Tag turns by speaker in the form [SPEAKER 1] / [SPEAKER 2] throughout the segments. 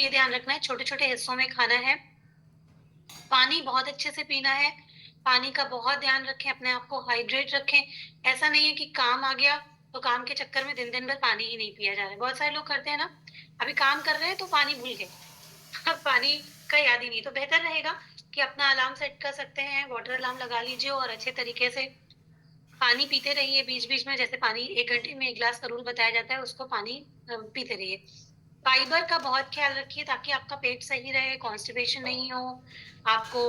[SPEAKER 1] ये ध्यान रखना है, छोटे-छोटे हिस्सों में खाना है। पानी बहुत अच्छे से पीना है, पानी का बहुत ध्यान रखें, अपने आप को हाइड्रेट रखें। ऐसा नहीं है कि काम आ गया, तो काम के चक्कर में दिन-दिन भर पानी ही नहीं पिया जा रहा है। बहुत सारे लोग करते हैं ना, अभी काम कर रहे हैं तो पानी भूल गए, अब पानी का याद ही नहीं। तो बेहतर रहेगा कि अपना अलार्म सेट कर सकते हैं, वाटर अलार्म लगा लीजिए और अच्छे तरीके से पानी पीते रहिए बीच-बीच में। जैसे पानी 1 घंटे में 1 ग्लास का रूल बताया जाता है, उसको पानी पीते रहिए। फाइबर का बहुत ख़्याल रखिए ताकि आपका पेट सही रहे, कॉन्स्टिपेशन नहीं हो, आपको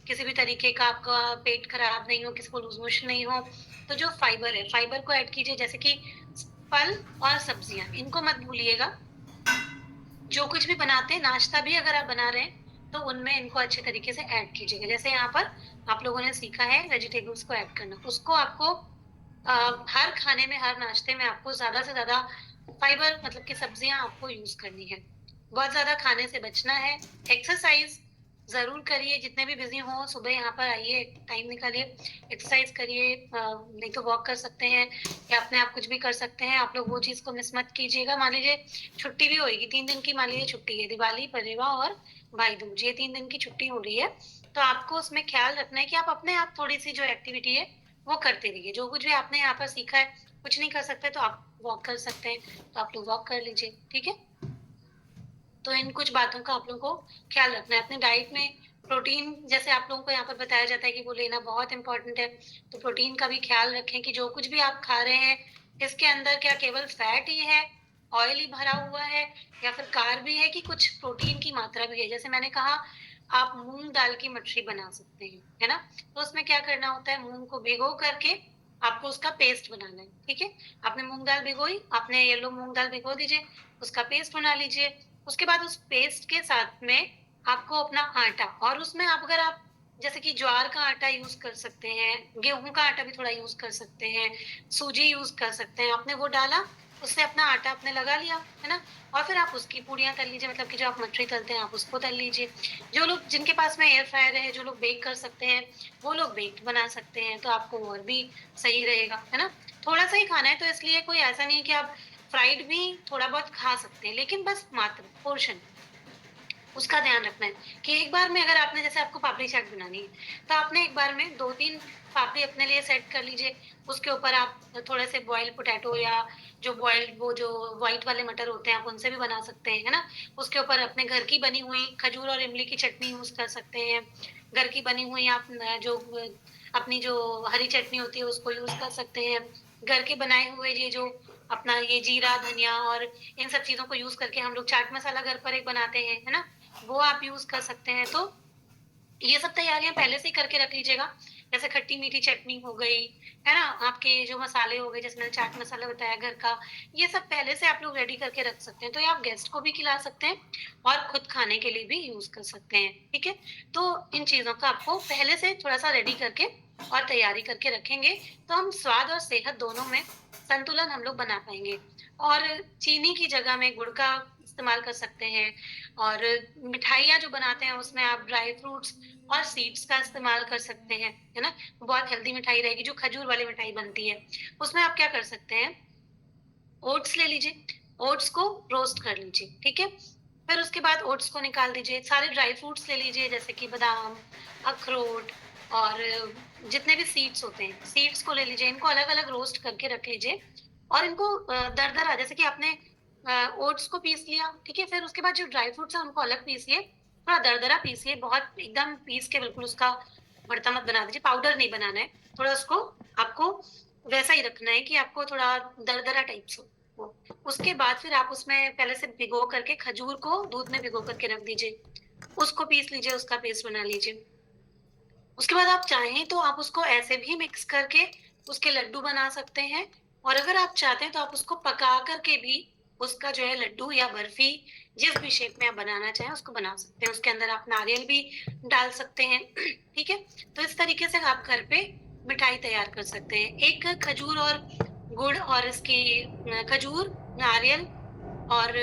[SPEAKER 1] किसी भी तरीके का आपका पेट खराब नहीं हो, किसी को लूज़ मोशन नहीं हो। तो जो फाइबर है, फाइबर को ऐड कीजिए, जैसे कि फल और सब्जियाँ, इनको मत भूलिएगा। जो कुछ भी बनाते हैं, नाश्ता भी अगर आप बना रहे हैं, तो उनमें इनको अच्छे तरीके से ऐड कीजिएगा। जैसे यहाँ पर आप लोगों ने सीखा है वेजिटेबल्स को ऐड करना, उसको आपको हर खाने में, हर नाश्ते में आपको ज़्यादा से ज़्यादा फाइबर मतलब कि सब्जियाँ आपको यूज़ करनी है। बहुत ज़्यादा खाने से बचना है। एक्सरसाइज़ ज़रूर करिए, जितने भी बिज़ी हों, सुबह यहाँ पर आइए, टाइम निकालिए, एक्सरसाइज़ करिए। नहीं तो वॉक कर सकते हैं या अपने आप कुछ भी कर सकते हैं। आप लोग वो चीज़ को मिस मत कीजिएगा। मान लीजिए छुट्टी भी होएगी, 3 दिन की मान लीजिए छुट्टी है, दिवाली, परेवा और भाई दूज, ये 3 दिन की छुट्टी हो रही है, तो आपको उसमें ख़्याल रखना है कि आप अपने आप थोड़ी-सी जो एक्टिविटी है, वो करते रहिए। जो कुछ भी आपने यहाँ पर सीखा है, कुछ नहीं कर सकते तो आप वॉक कर सकते हैं, तो आप लोग वॉक कर लीजिए, ठीक है? तो इन कुछ बातों का आप लोगों को ख़्याल रखना है। अपने डाइट में प्रोटीन, जैसे आप लोगों को यहाँ पर बताया जाता है कि वो लेना बहुत इम्पोर्टेंट है, तो प्रोटीन का भी ख़्याल रखें कि जो कुछ भी आप खा रहे हैं, इसके अंदर क्या केवल फैट ही है, ऑयल ही भरा हुआ है, या फिर कार्ब भी है, कि कुछ प्रोटीन की मात्रा भी है। जैसे मैंने कहा, आप मूँग दाल की मठरी बना सकते हैं, है ना? तो उसमें क्या करना होता है, मूँग को भिगो करके आपको उसका पेस्ट बनाना है, ठीक है? आपने मूँग दाल भिगोई, आपने येलो मूँग दाल भिगो दीजिए, उसका पेस्ट बना लीजिए। उसके बाद उस पेस्ट के साथ में आपको अपना आटा, और उसमें आप अगर आप जैसे कि ज्वार का आटा यूज़ कर सकते हैं, गेहूँ का आटा भी थोड़ा यूज़ कर सकते हैं, सूजी यूज़ कर सकते हैं। आपने वो डाला, उससे अपना आटा आपने लगा लिया, है ना? और फिर आप उसकी पूड़ियाँ तल लीजिए, मतलब कि जो आप मठरी तलते हैं, आप उसको तल लीजिए। जो लोग जिनके पास में एयर फ्रायर है, जो लोग बेक कर सकते हैं, वो लोग बेक्ड बना सकते हैं, तो आपको और भी सही रहेगा, है ना? थोड़ा-सा ही खाना है, तो इसलिए कोई ऐसा नहीं है कि आप फ्राइड भी थोड़ा बहुत खा सकते हैं, लेकिन बस मात्र पोर्शन, उसका ध्यान रखना है कि एक बार में अगर आपने, जैसे आपको पापड़ी चाट बनानी है, तो आपने एक बार में 2-3 पापड़ी अपने लिए सेट कर लीजिए। उसके ऊपर आप थोड़े से बॉइल्ड पोटैटो, या जो बॉइल्ड वो जो व्हाइट वाले मटर होते हैं, आप उनसे भी बना सकते हैं, है ना? उसके ऊपर अपने घर की बनी हुई खजूर और इमली की चटनी यूज़ कर सकते हैं। घर की बनी हुई आप जो अपनी जो हरी चटनी होती है, उसको यूज़ कर सकते हैं। घर के बनाए हुए ये जो अपना ये जीरा, धनिया और इन सब चीज़ों को यूज़ करके हम लोग चाट मसाला घर पर एक बनाते हैं, है ना? वो आप यूज़ कर सकते हैं। तो ये सब तैयारियाँ पहले से ही करके रख लीजिएगा। जैसे खट्टी-मीठी चटनी हो गई, है ना? आपके जो मसाले हो गए, जैसे मैंने चाट मसाला बताया घर का, ये सब पहले से आप लोग रेडी करके रख सकते हैं। तो ये आप गेस्ट को भी खिला सकते हैं और खुद खाने के लिए भी यूज़ कर सकते हैं, ठीक है? तो इन चीज़ों का आपको पहले से थोड़ा-सा रेडी करके और तैयारी करके रखेंगे, तो हम स्वाद और सेहत दोनों में संतुलन हम लोग बना पाएँगे। और चीनी की जगह में गुड़ का इस्तेमाल कर सकते हैं, और मिठाइयाँ जो बनाते हैं, उसमें आप ड्राई फ्रूट्स और सीड्स का इस्तेमाल कर सकते हैं, है ना? बहुत हेल्दी मिठाई रहेगी, जो खजूर वाली मिठाई बनती है। उसमें आप क्या कर सकते हैं, ओट्स ले लीजिए, ओट्स को रोस्ट कर लीजिए, ठीक है? फिर उसके बाद ओट्स को निकाल दीजिए, सारे ड्राई फ्रूट्स ले लीजिए, जैसे कि बादाम, अखरोट और जितने भी सीड्स होते हैं, सीड्स को ले लीजिए, इनको अलग-अलग रोस्ट करके रख लीजिए, और इनको दरदरा, जैसे कि आपने ओट्स को पीस लिया, ठीक है? फिर उसके बाद जो ड्राई फ्रूट्स हैं, उनको अलग पीसिए, थोड़ा दरदरा पीसिए, बहुत एकदम पीस के बिल्कुल उसका भरता मत बना दीजिए, पाउडर नहीं बनाना है, थोड़ा उसको आपको वैसा ही रखना है कि आपको थोड़ा दरदरा टाइप से हो। उसके बाद फिर आप उसमें पहले से भिगो करके खजूर को दूध में भिगो करके रख दीजिए। उसको पीस लीजिए, उसका पेस्ट बना लीजिए। उसके बाद आप चाहें तो आप उसको ऐसे भी मिक्स करके उसके लड्डू बना सकते हैं, और अगर आप चाहते हैं तो आप उसको पका करके भी उसका जो है लड्डू या बर्फी, जिस भी शेप में आप बनाना चाहें उसको बना सकते हैं। उसके अंदर आप नारियल भी डाल सकते हैं, ठीक है? तो इस तरीके से आप घर पे मिठाई तैयार कर सकते हैं। एक खजूर और गुड़ और इसकी खजूर, नारियल और